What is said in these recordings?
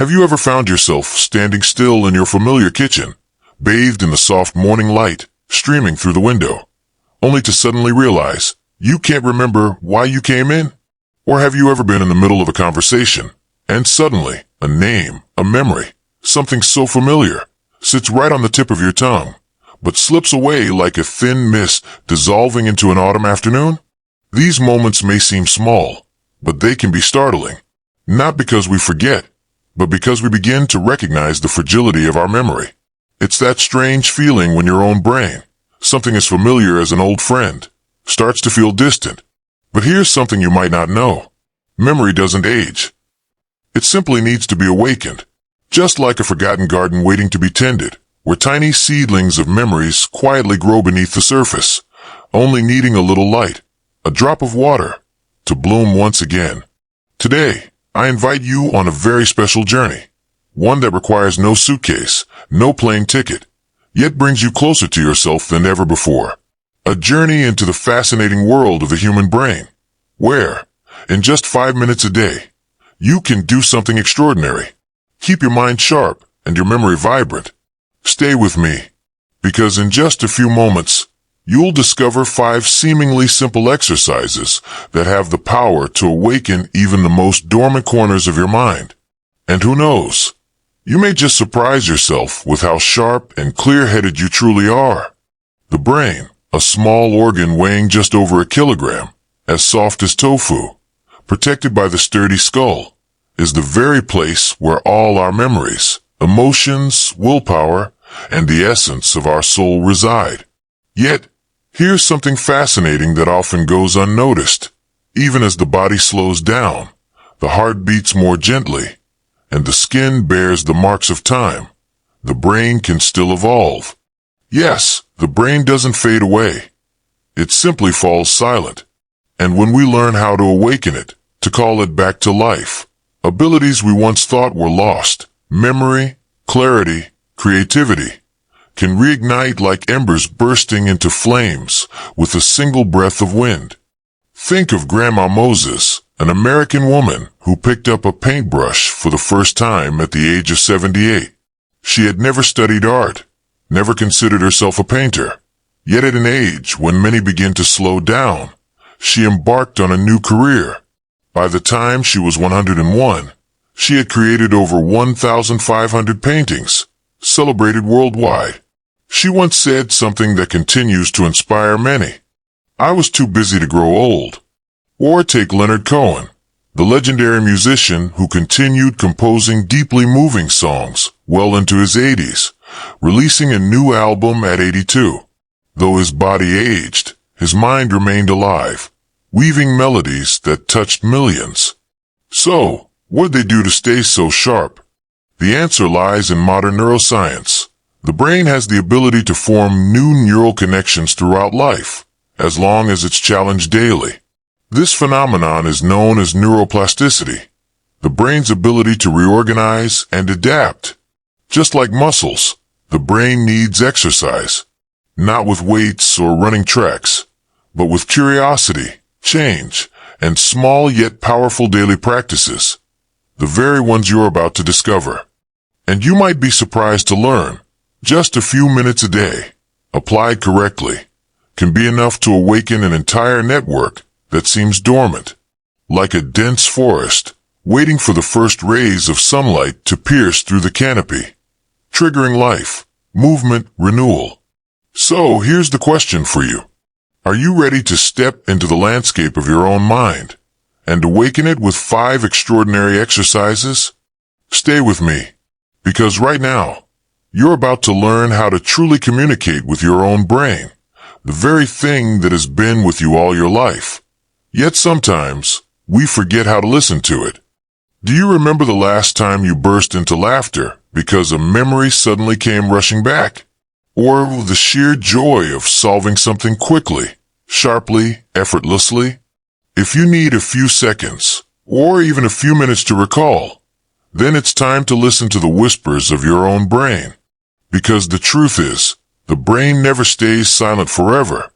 Have you ever found yourself standing still in your familiar kitchen, bathed in the soft morning light streaming through the window, only to suddenly realize you can't remember why you came in? Or have you ever been in the middle of a conversation, and suddenly a name, a memory, something so familiar, sits right on the tip of your tongue, but slips away like a thin mist dissolving into an autumn afternoon? These moments may seem small, but they can be startling, not because we forget, but because we begin to recognize the fragility of our memory. It's that strange feeling when your own brain, something as familiar as an old friend, starts to feel distant. But here's something you might not know. Memory doesn't age. It simply needs to be awakened, just like a forgotten garden waiting to be tended, where tiny seedlings of memories quietly grow beneath the surface, only needing a little light, a drop of water, to bloom once again. Today, I invite you on a very special journey, one that requires no suitcase, no plane ticket, yet brings you closer to yourself than ever before. A journey into the fascinating world of the human brain, where, in just 5 minutes a day, you can do something extraordinary. Keep your mind sharp and your memory vibrant. Stay with me, because in just a few moments, you'll discover 5 seemingly simple exercises that have the power to awaken even the most dormant corners of your mind. And who knows, you may just surprise yourself with how sharp and clear-headed you truly are. The brain, a small organ weighing just over a kilogram, as soft as tofu, protected by the sturdy skull, is the very place where all our memories, emotions, willpower, and the essence of our soul reside. Yet, here's something fascinating that often goes unnoticed. Even as the body slows down, the heart beats more gently, and the skin bears the marks of time, the brain can still evolve. Yes, the brain doesn't fade away. It simply falls silent. And when we learn how to awaken it, to call it back to life, abilities we once thought were lost, memory, clarity, creativity, can reignite like embers bursting into flames with a single breath of wind. Think of Grandma Moses, an American woman who picked up a paintbrush for the first time at the age of 78. She had never studied art, never considered herself a painter. Yet at an age when many begin to slow down, she embarked on a new career. By the time she was 101, she had created over 1,500 paintings, celebrated worldwide. She once said something that continues to inspire many. I was too busy to grow old. Or take Leonard Cohen, the legendary musician who continued composing deeply moving songs well into his 80s, releasing a new album at 82. Though his body aged, his mind remained alive, weaving melodies that touched millions. So, what'd they do to stay so sharp? The answer lies in modern neuroscience. The brain has the ability to form new neural connections throughout life, as long as it's challenged daily. This phenomenon is known as neuroplasticity, the brain's ability to reorganize and adapt. Just like muscles, the brain needs exercise, not with weights or running tracks, but with curiosity, change, and small yet powerful daily practices, the very ones you're about to discover. And you might be surprised to learn, just a few minutes a day, applied correctly, can be enough to awaken an entire network that seems dormant, like a dense forest, waiting for the first rays of sunlight to pierce through the canopy, triggering life, movement, renewal. So here's the question for you. Are you ready to step into the landscape of your own mind and awaken it with 5 extraordinary exercises? Stay with me, because right now, you're about to learn how to truly communicate with your own brain, the very thing that has been with you all your life. Yet sometimes, we forget how to listen to it. Do you remember the last time you burst into laughter because a memory suddenly came rushing back? Or the sheer joy of solving something quickly, sharply, effortlessly? If you need a few seconds, or even a few minutes to recall, then it's time to listen to the whispers of your own brain. Because the truth is, the brain never stays silent forever.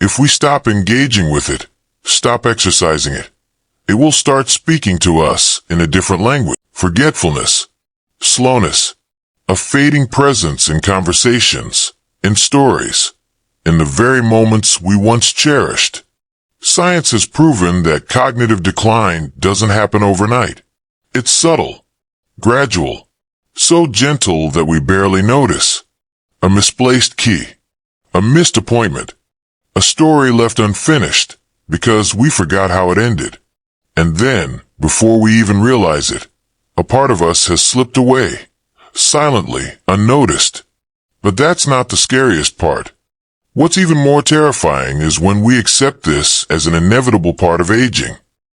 If we stop engaging with it, stop exercising it, it will start speaking to us in a different language. Forgetfulness, slowness, a fading presence in conversations, in stories, in the very moments we once cherished. Science has proven that cognitive decline doesn't happen overnight. It's subtle, gradual, so gentle that we barely notice. A misplaced key, a missed appointment, a story left unfinished because we forgot how it ended. And then, before we even realize it, a part of us has slipped away, silently, unnoticed. But that's not the scariest part. What's even more terrifying is when we accept this as an inevitable part of aging.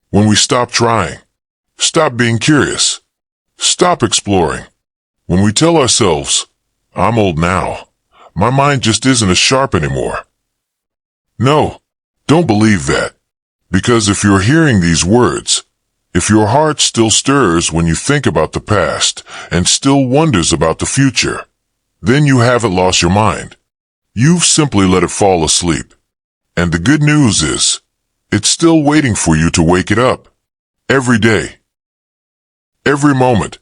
When we stop trying, stop being curious, stop exploring. When we tell ourselves, I'm old now, my mind just isn't as sharp anymore. No, don't believe that. Because if you're hearing these words, if your heart still stirs when you think about the past and still wonders about the future, then you haven't lost your mind. You've simply let it fall asleep. And the good news is, it's still waiting for you to wake it up. Every day. Every moment.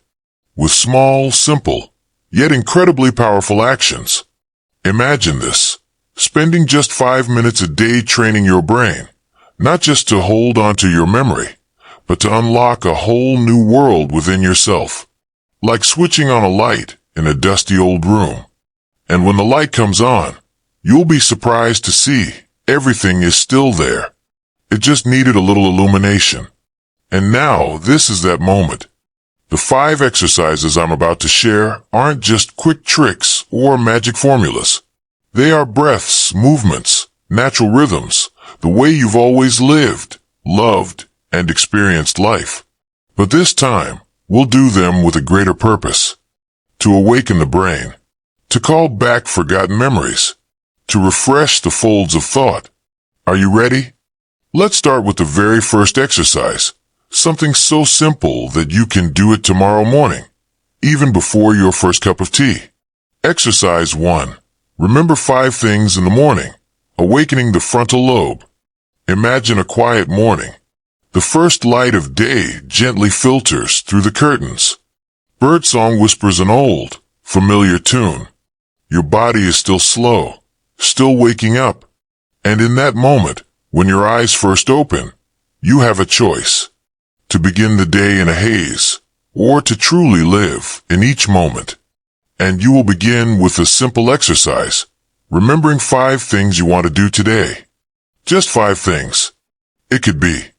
With small, simple, yet incredibly powerful actions. Imagine this. Spending just 5 minutes a day training your brain, not just to hold on to your memory, but to unlock a whole new world within yourself. Like switching on a light in a dusty old room. And when the light comes on, you'll be surprised to see everything is still there. It just needed a little illumination. And now this is that moment. The 5 exercises I'm about to share aren't just quick tricks or magic formulas. They are breaths, movements, natural rhythms, the way you've always lived, loved, and experienced life. But this time, we'll do them with a greater purpose. To awaken the brain. To call back forgotten memories. To refresh the folds of thought. Are you ready? Let's start with the very first exercise. Something so simple that you can do it tomorrow morning, even before your first cup of tea. Exercise 1. Remember 5 things in the morning. Awakening the frontal lobe. Imagine a quiet morning. The first light of day gently filters through the curtains. Birdsong whispers an old, familiar tune. Your body is still slow, still waking up. And in that moment, when your eyes first open, you have a choice. To begin the day in a haze, or to truly live in each moment. And you will begin with a simple exercise, remembering 5 things you want to do today. Just 5 things. It could be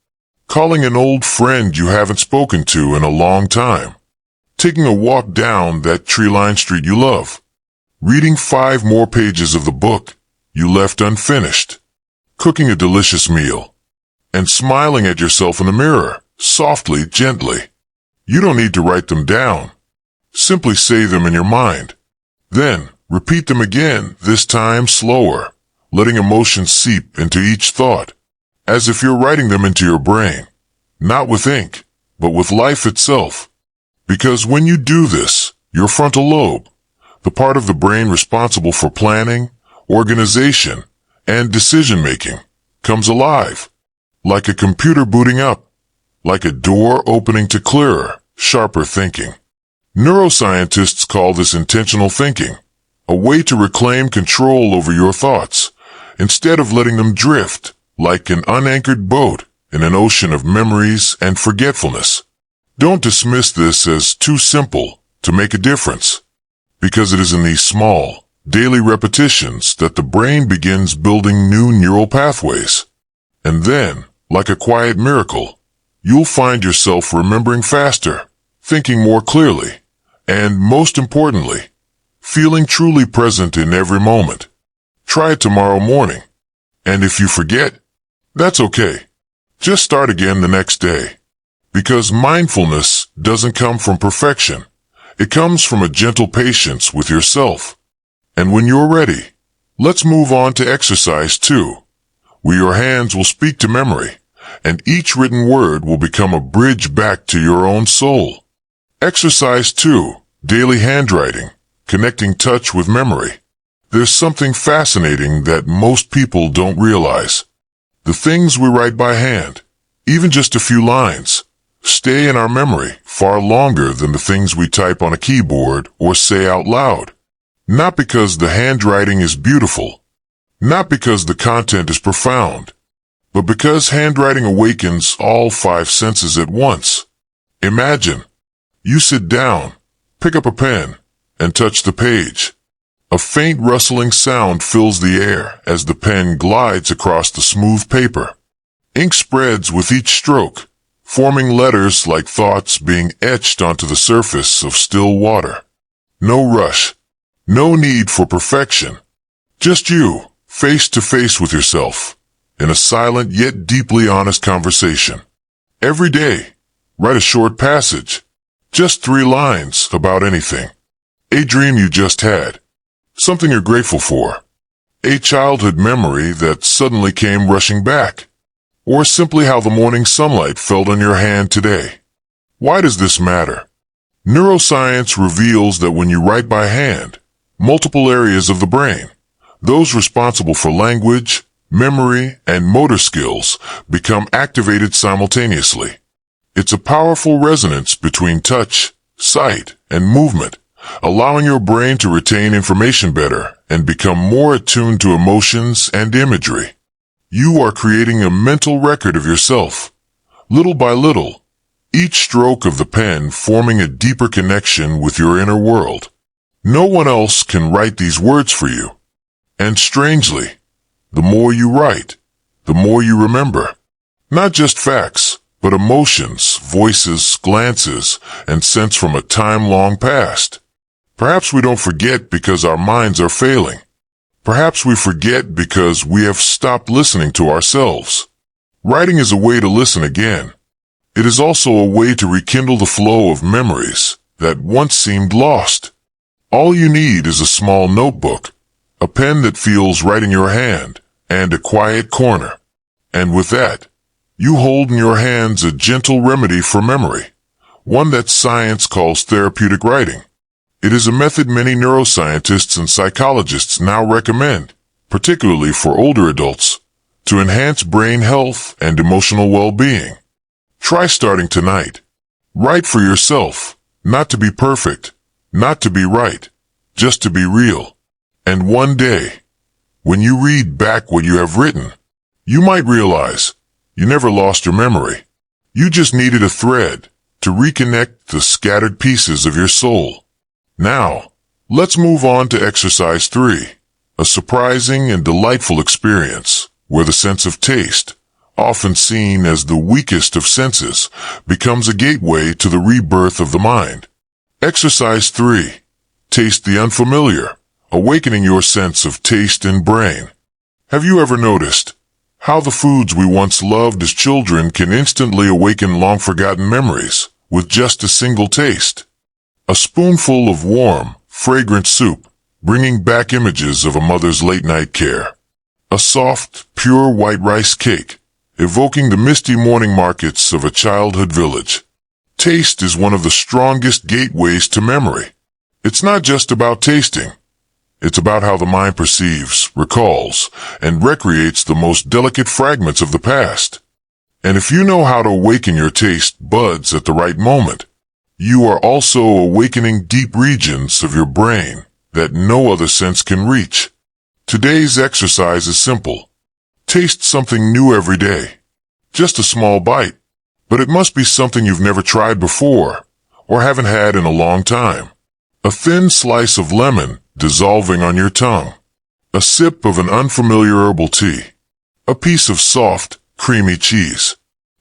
calling an old friend you haven't spoken to in a long time, taking a walk down that tree-lined street you love, reading 5 more pages of the book you left unfinished, cooking a delicious meal, and smiling at yourself in the mirror. Softly, gently. You don't need to write them down. Simply say them in your mind. Then, repeat them again, this time slower, letting emotion seep into each thought, as if you're writing them into your brain. Not with ink, but with life itself. Because when you do this, your frontal lobe, the part of the brain responsible for planning, organization, and decision-making, comes alive. Like a computer booting up. Like a door opening to clearer, sharper thinking. Neuroscientists call this intentional thinking, a way to reclaim control over your thoughts, instead of letting them drift like an unanchored boat in an ocean of memories and forgetfulness. Don't dismiss this as too simple to make a difference, because it is in these small, daily repetitions that the brain begins building new neural pathways. And then, like a quiet miracle, you'll find yourself remembering faster, thinking more clearly, and most importantly, feeling truly present in every moment. Try it tomorrow morning. And if you forget, that's okay. Just start again the next day. Because mindfulness doesn't come from perfection. It comes from a gentle patience with yourself. And when you're ready, let's move on to exercise 2, where your hands will speak to memory. And each written word will become a bridge back to your own soul. Exercise 2, daily handwriting, connecting touch with memory. There's something fascinating that most people don't realize. The things we write by hand, even just a few lines, stay in our memory far longer than the things we type on a keyboard or say out loud. Not because the handwriting is beautiful, not because the content is profound, but because handwriting awakens all five senses at once. Imagine, you sit down, pick up a pen, and touch the page. A faint rustling sound fills the air as the pen glides across the smooth paper. Ink spreads with each stroke, forming letters like thoughts being etched onto the surface of still water. No rush, no need for perfection. Just you, face to face with yourself, in a silent yet deeply honest conversation. Every day, write a short passage, just 3 lines about anything. A dream you just had, something you're grateful for, a childhood memory that suddenly came rushing back, or simply how the morning sunlight felt on your hand today. Why does this matter? Neuroscience reveals that when you write by hand, multiple areas of the brain, those responsible for language, memory, and motor skills, become activated simultaneously. It's a powerful resonance between touch, sight, and movement, allowing your brain to retain information better and become more attuned to emotions and imagery. You are creating a mental record of yourself, little by little, each stroke of the pen forming a deeper connection with your inner world. No one else can write these words for you. And strangely, the more you write, the more you remember. Not just facts, but emotions, voices, glances, and sense from a time long past. Perhaps we don't forget because our minds are failing. Perhaps we forget because we have stopped listening to ourselves. Writing is a way to listen again. It is also a way to rekindle the flow of memories that once seemed lost. All you need is a small notebook, a pen that feels right in your hand, and a quiet corner. And with that, you hold in your hands a gentle remedy for memory, one that science calls therapeutic writing. It is a method many neuroscientists and psychologists now recommend, particularly for older adults, to enhance brain health and emotional well-being. Try starting tonight. Write for yourself, not to be perfect, not to be right, just to be real. And one day, when you read back what you have written, you might realize you never lost your memory. You just needed a thread to reconnect the scattered pieces of your soul. Now, let's move on to exercise 3, a surprising and delightful experience where the sense of taste, often seen as the weakest of senses, becomes a gateway to the rebirth of the mind. Exercise 3. Taste the unfamiliar, awakening your sense of taste and brain. Have you ever noticed how the foods we once loved as children can instantly awaken long-forgotten memories with just a single taste? A spoonful of warm, fragrant soup, bringing back images of a mother's late-night care. A soft, pure white rice cake, evoking the misty morning markets of a childhood village. Taste is one of the strongest gateways to memory. It's not just about tasting. It's about how the mind perceives, recalls, and recreates the most delicate fragments of the past. And if you know how to awaken your taste buds at the right moment, you are also awakening deep regions of your brain that no other sense can reach. Today's exercise is simple. Taste something new every day. Just a small bite. But it must be something you've never tried before, or haven't had in a long time. A thin slice of lemon dissolving on your tongue. A sip of an unfamiliar herbal tea. A piece of soft, creamy cheese.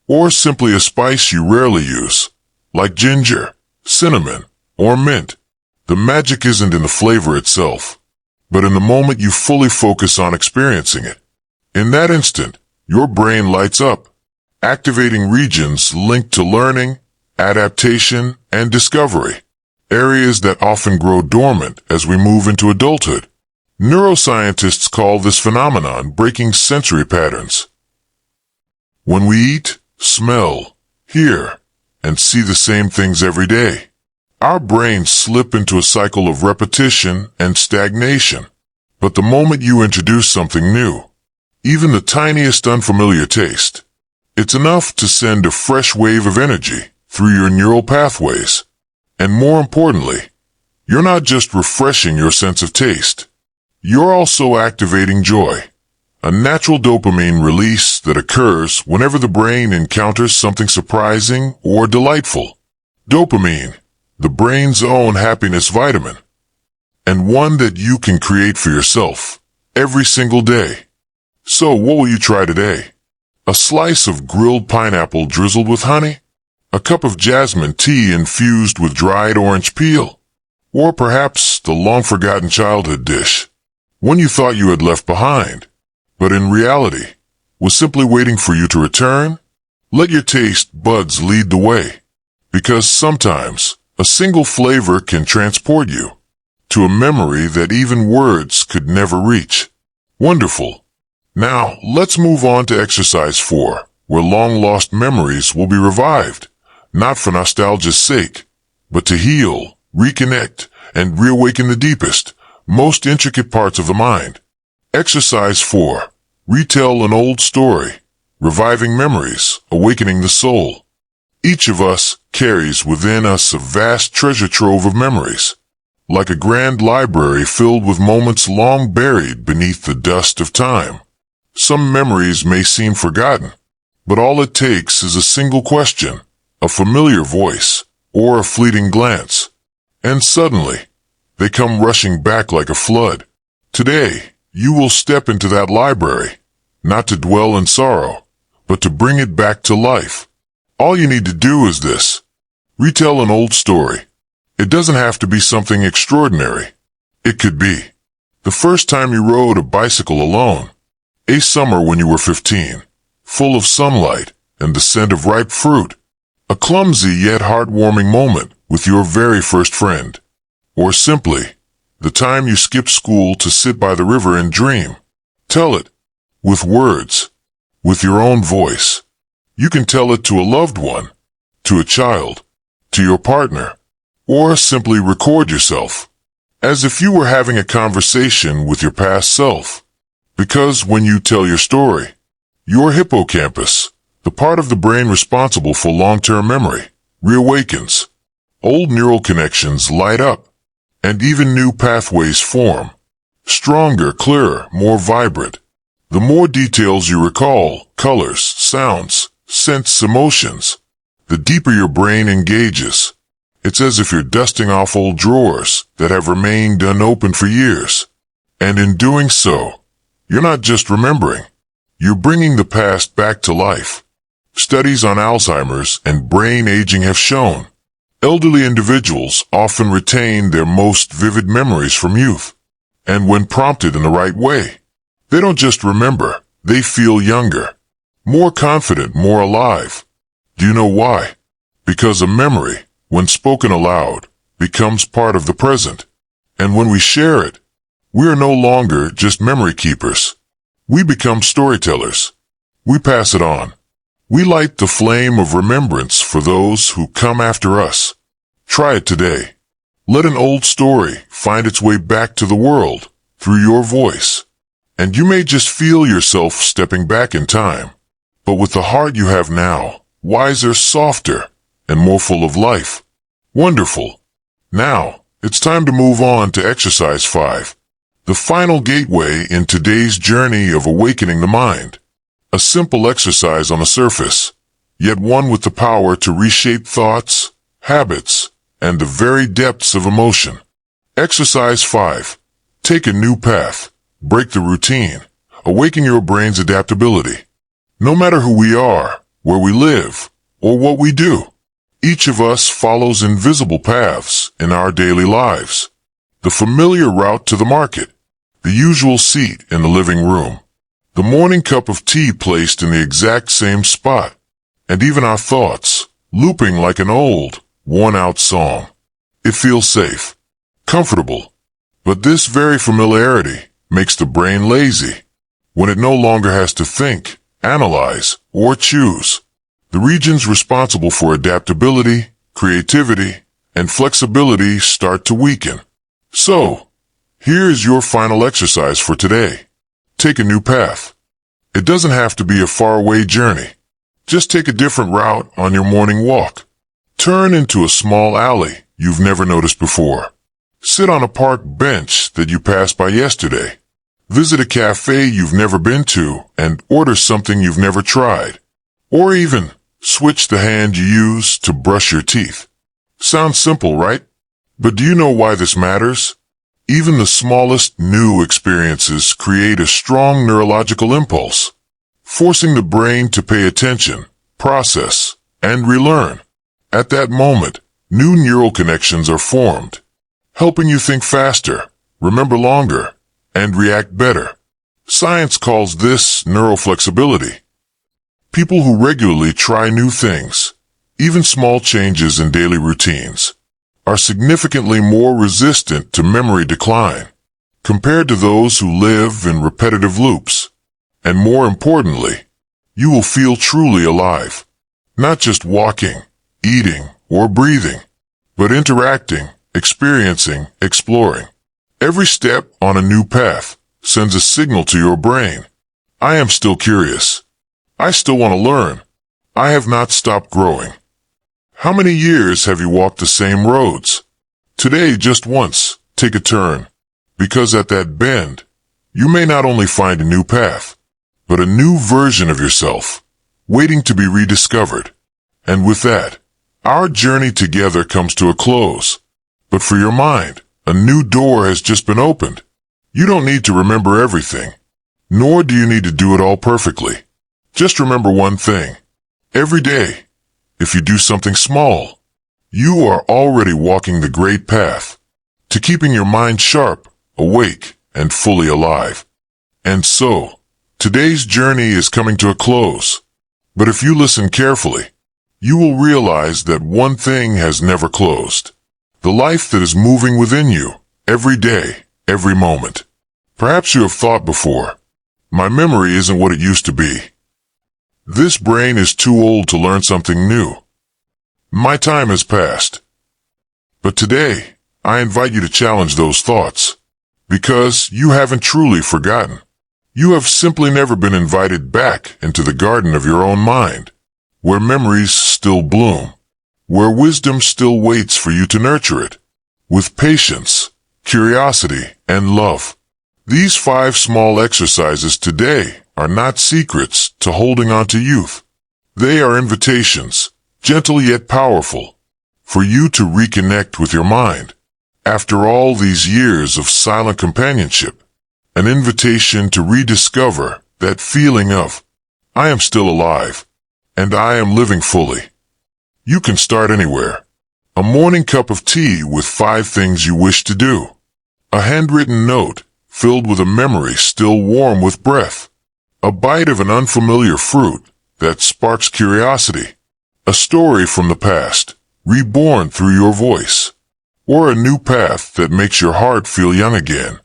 Or simply a spice you rarely use, like ginger, cinnamon, or mint. The magic isn't in the flavor itself, but in the moment you fully focus on experiencing it. In that instant, your brain lights up, activating regions linked to learning, adaptation, and discovery, areas that often grow dormant as we move into adulthood. Neuroscientists call this phenomenon breaking sensory patterns. When we eat, smell, hear, and see the same things every day, our brains slip into a cycle of repetition and stagnation. But the moment you introduce something new, even the tiniest unfamiliar taste, It's enough to send a fresh wave of energy through your neural pathways. And more importantly, you're not just refreshing your sense of taste. You're also activating joy, a natural dopamine release that occurs whenever the brain encounters something surprising or delightful. Dopamine, the brain's own happiness vitamin, and one that you can create for yourself every single day. So what will you try today? A slice of grilled pineapple drizzled with honey? A cup of jasmine tea infused with dried orange peel? Or perhaps the long-forgotten childhood dish, one you thought you had left behind, but in reality was simply waiting for you to return? Let your taste buds lead the way, because sometimes a single flavor can transport you to a memory that even words could never reach. Wonderful. Now, let's move on to exercise 4, where long-lost memories will be revived, not for nostalgia's sake, but to heal, reconnect, and reawaken the deepest, most intricate parts of the mind. Exercise 4. Retell an old story, reviving memories, awakening the soul. Each of us carries within us a vast treasure trove of memories, like a grand library filled with moments long buried beneath the dust of time. Some memories may seem forgotten, but all it takes is a single question, a familiar voice, or a fleeting glance, and suddenly, they come rushing back like a flood. Today, you will step into that library, not to dwell in sorrow, but to bring it back to life. All you need to do is this. Retell an old story. It doesn't have to be something extraordinary. It could be the first time you rode a bicycle alone, a summer when you were 15, full of sunlight and the scent of ripe fruit, a clumsy yet heartwarming moment with your very first friend, or simply the time you skipped school to sit by the river and dream. Tell it with words, with your own voice. You can tell it to a loved one, to a child, to your partner, or simply record yourself as if you were having a conversation with your past self. Because when you tell your story, your hippocampus, the part of the brain responsible for long-term memory, reawakens. Old neural connections light up, and even new pathways form. Stronger, clearer, more vibrant. The more details you recall, colors, sounds, scents, emotions, the deeper your brain engages. It's as if you're dusting off old drawers that have remained unopened for years. And in doing so, you're not just remembering, you're bringing the past back to life. Studies on Alzheimer's and brain aging have shown elderly individuals often retain their most vivid memories from youth. And when prompted in the right way, they don't just remember, they feel younger, more confident, more alive. Do you know why? Because a memory, when spoken aloud, becomes part of the present. And when we share it, we are no longer just memory keepers. We become storytellers. We pass it on. We light the flame of remembrance for those who come after us. Try it today. Let an old story find its way back to the world through your voice. And you may just feel yourself stepping back in time, but with the heart you have now, wiser, softer, and more full of life. Wonderful. Now, it's time to move on to exercise 5. The final gateway in today's journey of awakening the mind. A simple exercise on the surface, yet one with the power to reshape thoughts, habits, and the very depths of emotion. Exercise 5. Take a new path. Break the routine. Awaken your brain's adaptability. No matter who we are, where we live, or what we do, each of us follows invisible paths in our daily lives. The familiar route to the market, the usual seat in the living room, the morning cup of tea placed in the exact same spot, and even our thoughts, looping like an old, worn-out song. It feels safe, comfortable, but this very familiarity makes the brain lazy. When it no longer has to think, analyze, or choose, the regions responsible for adaptability, creativity, and flexibility start to weaken. So, here is your final exercise for today. Take a new path. It doesn't have to be a faraway journey. Just take a different route on your morning walk. Turn into a small alley you've never noticed before. Sit on a park bench that you passed by yesterday. Visit a cafe you've never been to and order something you've never tried. Or even switch the hand you use to brush your teeth. Sounds simple, right? But do you know why this matters? Even the smallest new experiences create a strong neurological impulse, forcing the brain to pay attention, process, and relearn. At that moment, new neural connections are formed, helping you think faster, remember longer, and react better. Science calls this neuroflexibility. People who regularly try new things, even small changes in daily routines, are significantly more resistant to memory decline compared to those who live in repetitive loops. And more importantly, you will feel truly alive, not just walking, eating, or breathing, but interacting, experiencing, exploring. Every step on a new path sends a signal to your brain. I am still curious. I still want to learn. I have not stopped growing. How many years have you walked the same roads? Today, just once, take a turn, because at that bend, you may not only find a new path, but a new version of yourself, waiting to be rediscovered. And with that, our journey together comes to a close. But for your mind, a new door has just been opened. You don't need to remember everything, nor do you need to do it all perfectly. Just remember one thing. Every day, if you do something small, you are already walking the great path to keeping your mind sharp, awake, and fully alive. And so, today's journey is coming to a close. But if you listen carefully, you will realize that one thing has never closed. The life that is moving within you, every day, every moment. Perhaps you have thought before, my memory isn't what it used to be. This brain is too old to learn something new. My time has passed. But today, I invite you to challenge those thoughts, because you haven't truly forgotten. You have simply never been invited back into the garden of your own mind, where memories still bloom, where wisdom still waits for you to nurture it, with patience, curiosity, and love. These 5 small exercises today are not secrets to holding on to youth. They are invitations, gentle yet powerful, for you to reconnect with your mind. After all these years of silent companionship, an invitation to rediscover that feeling of, I am still alive, and I am living fully. You can start anywhere. A morning cup of tea with 5 things you wish to do. A handwritten note filled with a memory still warm with breath. A bite of an unfamiliar fruit that sparks curiosity. A story from the past, reborn through your voice. Or a new path that makes your heart feel young again.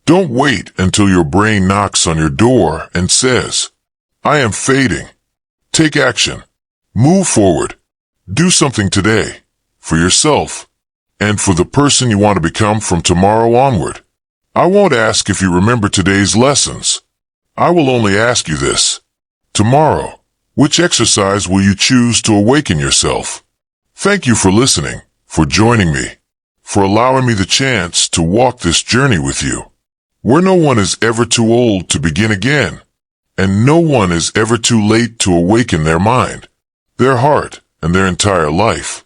Don't wait until your brain knocks on your door and says, I am fading. Take action. Move forward. Do something today, for yourself, and for the person you want to become from tomorrow onward. I won't ask if you remember today's lessons. I will only ask you this. Tomorrow, which exercise will you choose to awaken yourself? Thank you for listening, for joining me, for allowing me the chance to walk this journey with you, where no one is ever too old to begin again, and no one is ever too late to awaken their mind, their heart, and their entire life.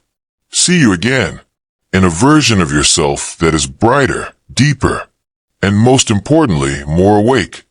See you again, in a version of yourself that is brighter, deeper, and most importantly, more awake.